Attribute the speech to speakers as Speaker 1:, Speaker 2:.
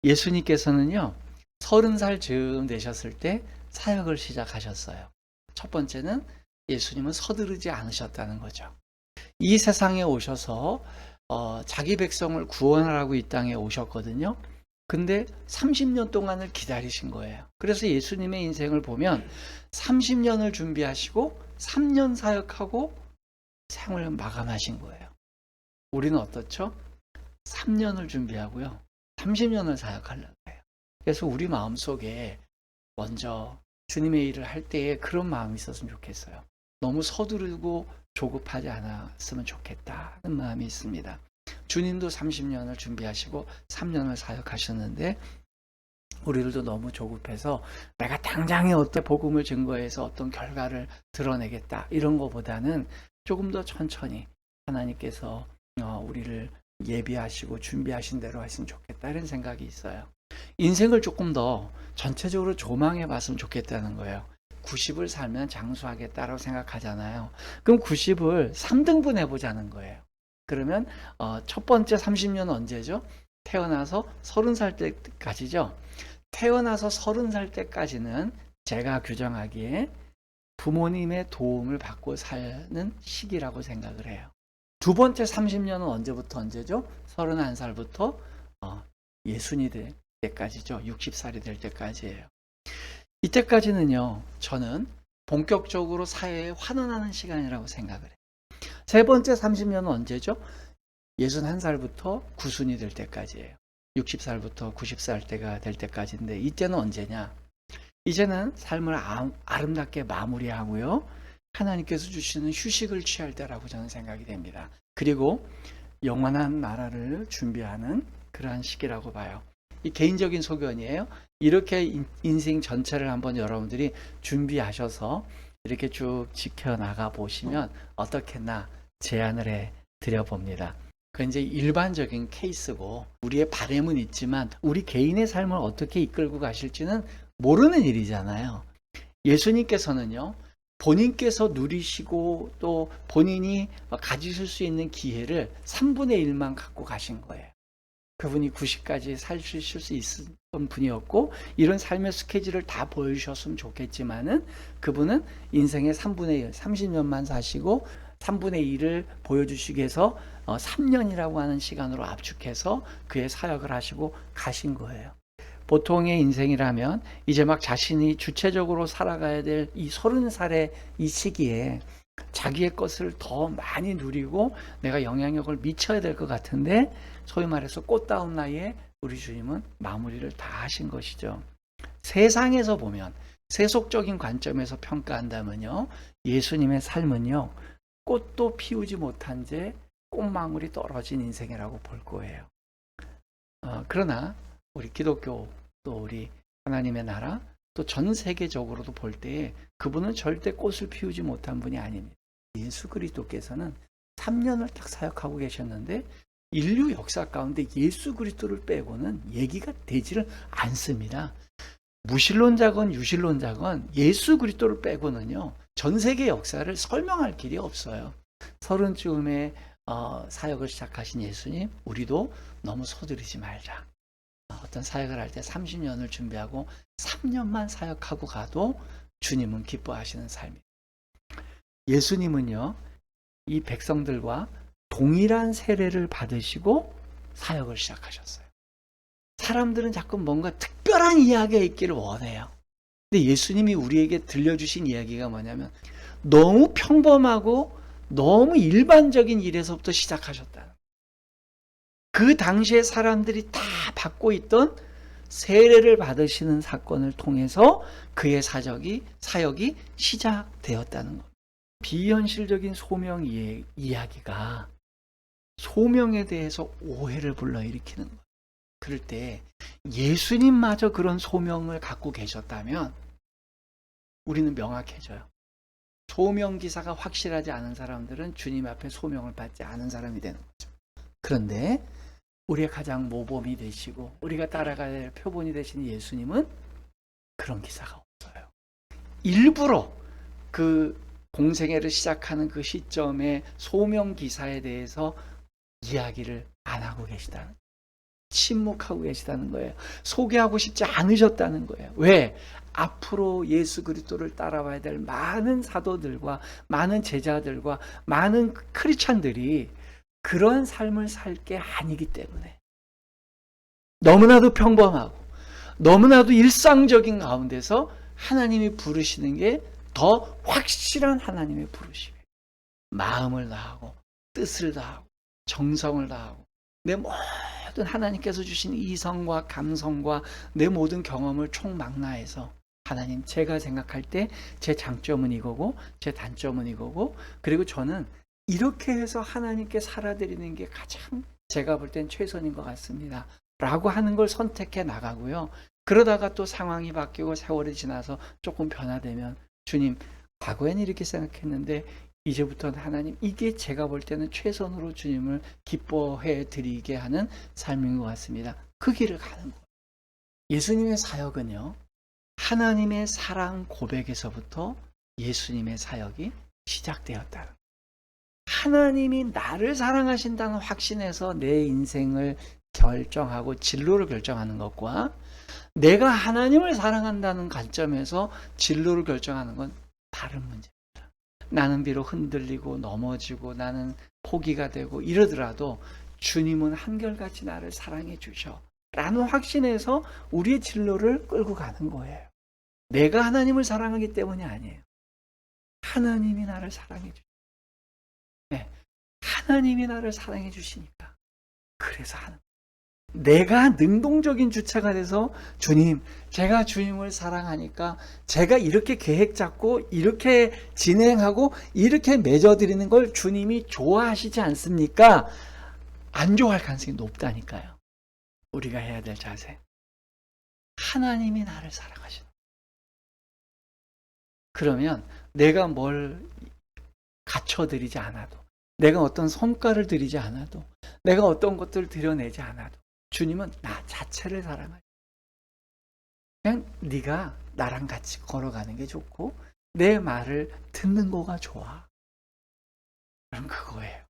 Speaker 1: 예수님께서는요, 30살 즈음 되셨을 때 사역을 시작하셨어요. 첫 번째는 예수님은 서두르지 않으셨다는 거죠. 이 세상에 오셔서 자기 백성을 구원하라고 이 땅에 오셨거든요. 근데 30년 동안을 기다리신 거예요. 그래서 예수님의 인생을 보면 30년을 준비하시고 3년 사역하고 생을 마감하신 거예요. 우리는 어떻죠? 3년을 준비하고요. 30년을 사역하려고 해요. 그래서 우리 마음속에 먼저 주님의 일을 할 때에 그런 마음이 있었으면 좋겠어요. 너무 서두르고 조급하지 않았으면 좋겠다는 마음이 있습니다. 주님도 30년을 준비하시고 3년을 사역하셨는데 우리들도 너무 조급해서 내가 당장에 어떤 복음을 증거해서 어떤 결과를 드러내겠다 이런 것보다는 조금 더 천천히 하나님께서 우리를 예비하시고 준비하신 대로 하시면 좋겠다 이런 생각이 있어요. 인생을 조금 더 전체적으로 조망해 봤으면 좋겠다는 거예요. 90을 살면 장수하겠다라고 생각하잖아요. 그럼 90을 3등분 해보자는 거예요. 그러면 첫 번째 30년은 언제죠? 태어나서 30살 때까지죠. 태어나서 30살 때까지는 제가 규정하기에 부모님의 도움을 받고 사는 시기라고 생각을 해요. 두 번째 30년은 언제부터 언제죠? 31살부터 예순이 될 때까지죠. 60살이 될 때까지예요. 이때까지는요, 저는 본격적으로 사회에 환원하는 시간이라고 생각을 해요. 세 번째 30년은 언제죠? 61살부터 구순이 될 때까지예요. 60살부터 90살 때가 될 때까지인데 이때는 언제냐? 이제는 삶을 아름답게 마무리하고요. 하나님께서 주시는 휴식을 취할 때라고 저는 생각이 됩니다. 그리고 영원한 나라를 준비하는 그러한 시기라고 봐요. 이 개인적인 소견이에요. 이렇게 인생 전체를 한번 여러분들이 준비하셔서 이렇게 쭉 지켜나가 보시면 어떻겠나 제안을 해 드려봅니다. 그건 이제 일반적인 케이스고 우리의 바램은 있지만 우리 개인의 삶을 어떻게 이끌고 가실지는 모르는 일이잖아요. 예수님께서는요, 본인께서 누리시고 또 본인이 가지실 수 있는 기회를 3분의 1만 갖고 가신 거예요. 그분이 90까지 사실 수 있었던 분이었고 이런 삶의 스케줄을 다 보여주셨으면 좋겠지만은 그분은 인생의 3분의 1, 30년만 사시고 3분의 1을 보여주시기 위해서 3년이라고 하는 시간으로 압축해서 그의 사역을 하시고 가신 거예요. 보통의 인생이라면 이제 막 자신이 주체적으로 살아가야 될 이 30살의 이 시기에 자기의 것을 더 많이 누리고 내가 영향력을 미쳐야 될 것 같은데 소위 말해서 꽃다운 나이에 우리 주님은 마무리를 다 하신 것이죠. 세상에서 보면 세속적인 관점에서 평가한다면요, 예수님의 삶은요, 꽃도 피우지 못한 채 꽃망울이 떨어진 인생이라고 볼 거예요. 그러나 우리 기독교 또 우리 하나님의 나라 또 전 세계적으로도 볼 때에 그분은 절대 꽃을 피우지 못한 분이 아닙니다. 예수 그리스도께서는 3년을 딱 사역하고 계셨는데 인류 역사 가운데 예수 그리스도를 빼고는 얘기가 되지를 않습니다. 무신론자건 유신론자건 예수 그리스도를 빼고는요, 전 세계 역사를 설명할 길이 없어요. 30쯤에 사역을 시작하신 예수님, 우리도 너무 서두르지 말자. 어떤 사역을 할 때 30년을 준비하고 3년만 사역하고 가도 주님은 기뻐하시는 삶이에요. 예수님은요, 이 백성들과 동일한 세례를 받으시고 사역을 시작하셨어요. 사람들은 자꾸 뭔가 특별한 이야기가 있기를 원해요. 근데 예수님이 우리에게 들려주신 이야기가 뭐냐면 너무 평범하고 너무 일반적인 일에서부터 시작하셨다는 거예요. 그 당시에 사람들이 다 받고 있던 세례를 받으시는 사건을 통해서 그의 사역이 시작되었다는 겁니다. 비현실적인 소명 이야기가 소명에 대해서 오해를 불러일으키는 거예요. 그럴 때 예수님마저 그런 소명을 갖고 계셨다면 우리는 명확해져요. 소명 기사가 확실하지 않은 사람들은 주님 앞에 소명을 받지 않은 사람이 되는 거죠. 그런데 우리의 가장 모범이 되시고 우리가 따라가야 할 표본이 되신 예수님은 그런 기사가 없어요. 일부러 그 공생애를 시작하는 그 시점에 소명 기사에 대해서 이야기를 안 하고 계시다는, 침묵하고 계시다는 거예요. 소개하고 싶지 않으셨다는 거예요. 왜? 앞으로 예수 그리스도를 따라와야 될 많은 사도들과 많은 제자들과 많은 크리스찬들이 그런 삶을 살 게 아니기 때문에, 너무나도 평범하고 너무나도 일상적인 가운데서 하나님이 부르시는 게 더 확실한 하나님의 부르심이에요. 마음을 다하고 뜻을 다하고 정성을 다하고 내 모든 하나님께서 주신 이성과 감성과 내 모든 경험을 총망라해서, 하나님, 제가 생각할 때 제 장점은 이거고 제 단점은 이거고, 그리고 저는 이렇게 해서 하나님께 살아드리는 게 가장 제가 볼 땐 최선인 것 같습니다 라고 하는 걸 선택해 나가고요. 그러다가 또 상황이 바뀌고 세월이 지나서 조금 변화되면, 주님, 과거에는 이렇게 생각했는데 이제부터는 하나님, 이게 제가 볼 때는 최선으로 주님을 기뻐해 드리게 하는 삶인 것 같습니다. 그 길을 가는 거예요. 예수님의 사역은요, 하나님의 사랑 고백에서부터 예수님의 사역이 시작되었다는 거예요. 하나님이 나를 사랑하신다는 확신에서 내 인생을 결정하고 진로를 결정하는 것과, 내가 하나님을 사랑한다는 관점에서 진로를 결정하는 건 다른 문제입니다. 나는 비록 흔들리고 넘어지고 나는 포기가 되고 이러더라도 주님은 한결같이 나를 사랑해 주셔 라는 확신에서 우리의 진로를 끌고 가는 거예요. 내가 하나님을 사랑하기 때문이 아니에요. 하나님이 나를 사랑해 주셔. 네, 하나님이 나를 사랑해 주시니까 그래서 하는 거예요. 내가 능동적인 주체가 돼서, 주님, 제가 주님을 사랑하니까 제가 이렇게 계획 잡고 이렇게 진행하고 이렇게 맺어드리는 걸 주님이 좋아하시지 않습니까? 안 좋아할 가능성이 높다니까요. 우리가 해야 될 자세, 하나님이 나를 사랑하시는, 그러면 내가 뭘 갖춰드리지 않아도, 내가 어떤 성과를 드리지 않아도, 내가 어떤 것들을 드러내지 않아도 주님은 나 자체를 사랑하죠. 그냥 네가 나랑 같이 걸어가는 게 좋고 내 말을 듣는 거가 좋아. 그럼 그거예요.